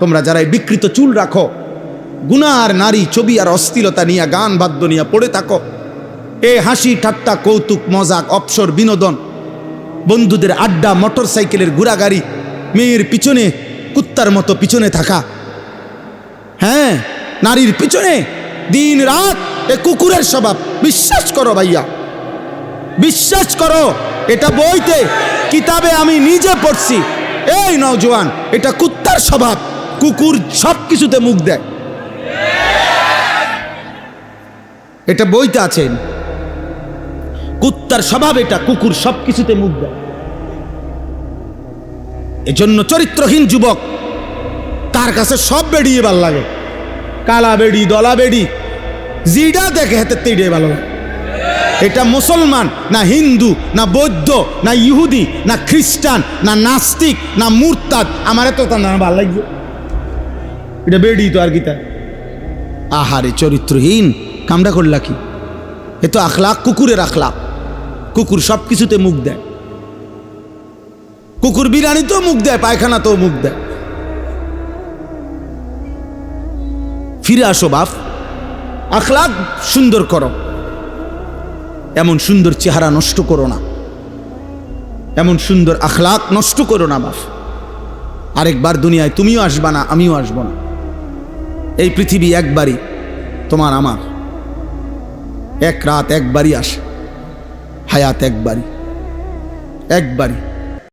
তোমরা যারা এই বিকৃত চুল রাখো, গুনাহ আর নারী ছবি আর অশ্লীলতা নিয়ে গান বাদ্য নিয়ে পড়ে থাকো, এ হাসি ঠাট্টা কৌতুক মজাক অবসর বিনোদন, বন্ধুদের আড্ডা, মোটর সাইকেলের ঘোরাগাড়ি, মেয়ের পিছনে কুত্তার মতো পিছনে থাকা, হ্যাঁ নারীর পিছনে দিন রাত, এ কুকুরের স্বভাব। বিশ্বাস করো ভাইয়া, বিশ্বাস করো, এটা বইতে কিতাবে আমি নিজে পড়ছি। এই নওজোয়ান, এটা কুত্তার স্বভাব। কুকুর সব কিছুতে মুখ দেয়, এটা বইতে আছে। কুত্তার স্বভাব এটা, কুকুর সব কিছুতে মুখ দেয়। এজন্য চরিত্রহীন যুবক, তার কাছে সব বেড়িয়ে ভাল লাগে, কালা বেড়ি, দলা বেড়ি, জিডা দেখে হাতে তেড়ে ভালো লাগে। এটা মুসলমান না হিন্দু না বৌদ্ধ না ইহুদি না খ্রিস্টান না নাস্তিক না মুরতাদ, আমার তো তার নাম ভালো লাগছে, এটা বেড়ি তো আর কি। তাই আহারে চরিত্রহীন, কামড়া করলা কি? এ তো আখলাক কুকুরের আখলাক। কুকুর সব কিছুতে মুখ দেয়, কুকুর বিরিয়ানিতেও মুখ দেয়, পায়খানাতেও মুখ দেয়। ফিরে আসো বাপ, আখলাক সুন্দর করো, এমন সুন্দর চেহারা নষ্ট করো না, এমন সুন্দর আখলাক নষ্ট করো না বাপ। আরেকবার দুনিয়ায় তুমিও আসবা না, আমিও আসবো না। এই পৃথিবী একবারই, তোমার আমার, এক রাত একবারই আসে, হায়াত একবারই, একবারই।